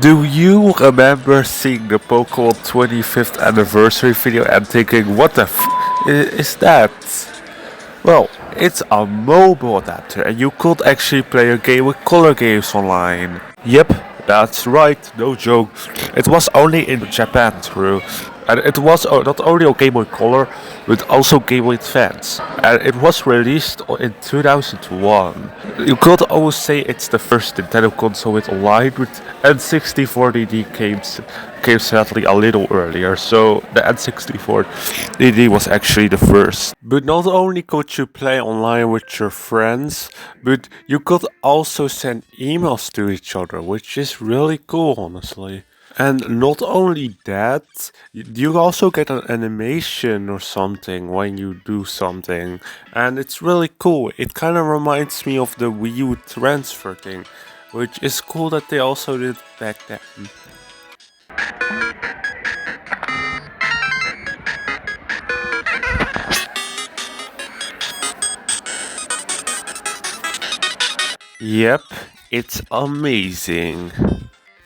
Do you remember seeing the Pokemon 25th anniversary video and thinking, what the is that? Well, it's a mobile adapter and you could actually play a game with color games online. Yep, that's right, no joke. It was only in Japan through. And it was not only on Game Boy Color, but also Game Boy Advance. And it was released in 2001. You could always say it's the first Nintendo console with online, but N64 DD came sadly a little earlier, so the N64 DD was actually the first. But not only could you play online with your friends, but you could also send emails to each other, which is really cool, honestly. And not only that, you also get an animation or something when you do something, and it's really cool. It kind of reminds me of the Wii U transfer thing, which is cool that they also did back then. Yep, it's amazing.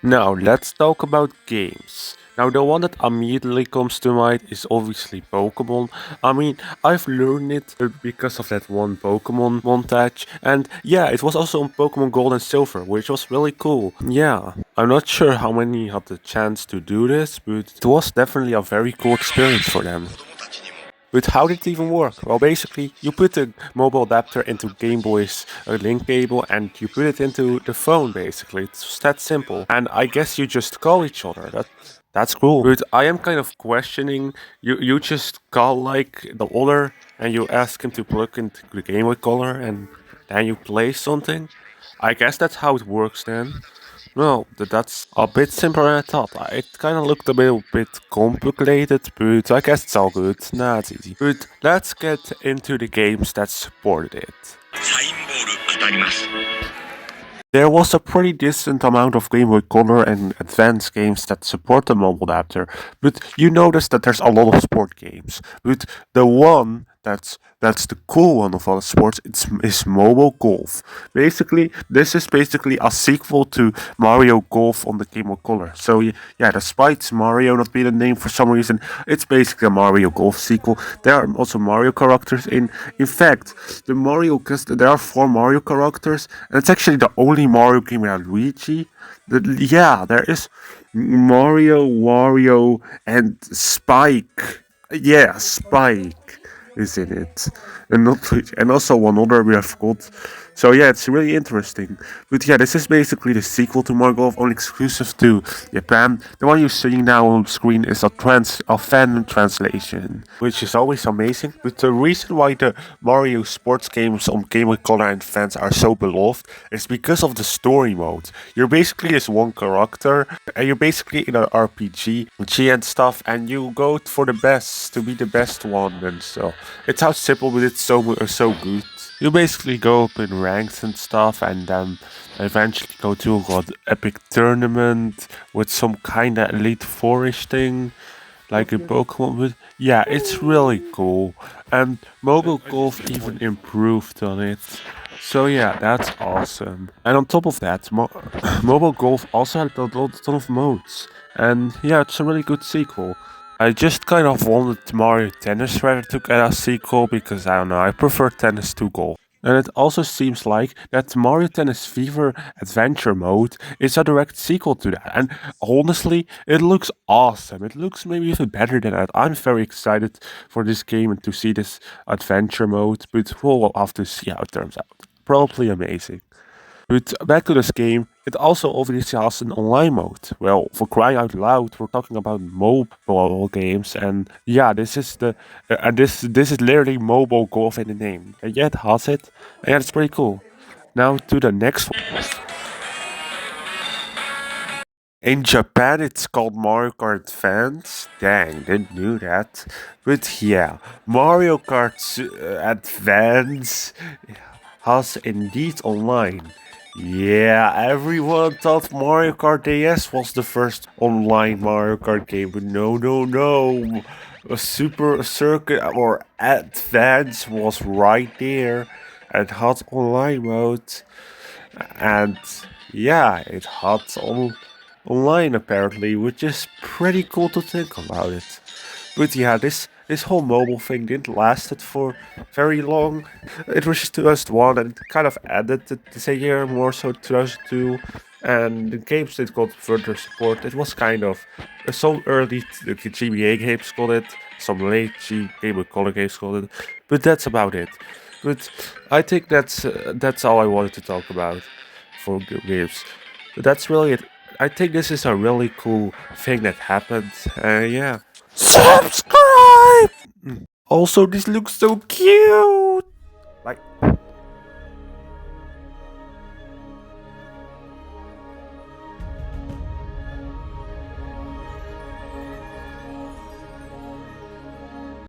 Now, let's talk about games. Now, the one that immediately comes to mind is obviously Pokemon. I mean, I've learned it because of that one Pokemon montage. And yeah, it was also on Pokemon Gold and Silver, which was really cool. Yeah, I'm not sure how many had the chance to do this, but it was definitely a very cool experience for them. But how did it even work? Well, basically, you put the mobile adapter into Game Boy's link cable and you put it into the phone, basically. It's that simple. And I guess you just call each other. That's cool. But I am kind of questioning, you just call like the other and you ask him to plug into the Game Boy Color and then you play something? I guess that's how it works then. Well, that's a bit simpler than I thought. It kind of looked a bit complicated, but I guess it's all good. Nah, it's easy. But let's get into the games that supported it. There was a pretty decent amount of Game Boy Color and Advance games that support the mobile adapter, but you notice that there's a lot of sport games. But the one that's the cool one of all the sports is mobile golf. Basically, this is basically a sequel to Mario Golf on the Game Boy Color. So yeah, despite Mario not being a name for some reason, it's basically a Mario Golf sequel. There are also Mario characters in. In fact, because there are 4 Mario characters, and it's actually the only Mario game without Luigi. Yeah, there is Mario, Wario, and Spike. Yeah, Spike is in it, and not and also one other we have got. So yeah, it's really interesting. But yeah, this is basically the sequel to Mario Golf, only exclusive to Japan. The one you're seeing now on screen is a fan translation, which is always amazing. But the reason why the Mario sports games on Game Boy Color and fans are so beloved is because of the story mode. You're basically this one character, and you're basically in an RPG, and stuff, and you go for the best to be the best one, and so it sounds simple, but it's so good. You basically go up in ranks and stuff, and then eventually go to a epic tournament with some kind of Elite Four-ish thing, like in Pokemon. But yeah, it's really cool, and mobile golf even improved on it. So yeah, that's awesome. And on top of that, mobile golf also had a ton of modes, and yeah, it's a really good sequel. I just kind of wanted Mario Tennis rather to get a sequel because I don't know, I prefer tennis to golf. And it also seems like that Mario Tennis Fever Adventure Mode is a direct sequel to that. And honestly, it looks awesome. It looks maybe even better than that. I'm very excited for this game and to see this adventure mode, but we'll have to see how it turns out. Probably amazing. But back to this game, it also obviously has an online mode. Well, for crying out loud, we're talking about mobile games, and yeah, this is this is literally mobile golf in the name, and yeah, it has it, and yeah, it's pretty cool. Now to the next one. In Japan, it's called Mario Kart Advance. Dang, didn't knew that. But yeah, Mario Kart Advance has indeed online. Yeah, everyone thought Mario Kart DS was the first online Mario Kart game, but no. A Super Circuit or Advance was right there and had online mode. And yeah, it had online apparently, which is pretty cool to think about it. But yeah, this whole mobile thing didn't last it for very long. It was just 2001 and it kind of ended this year, more so 2002. And the games that got further support, it was kind of some early GBA games got it, some late Game Boy Color games got it, but that's about it. But I think that's all I wanted to talk about for games. But that's really it. I think this is a really cool thing that happened. Yeah. Subscribe! Also, this looks so cute! Like.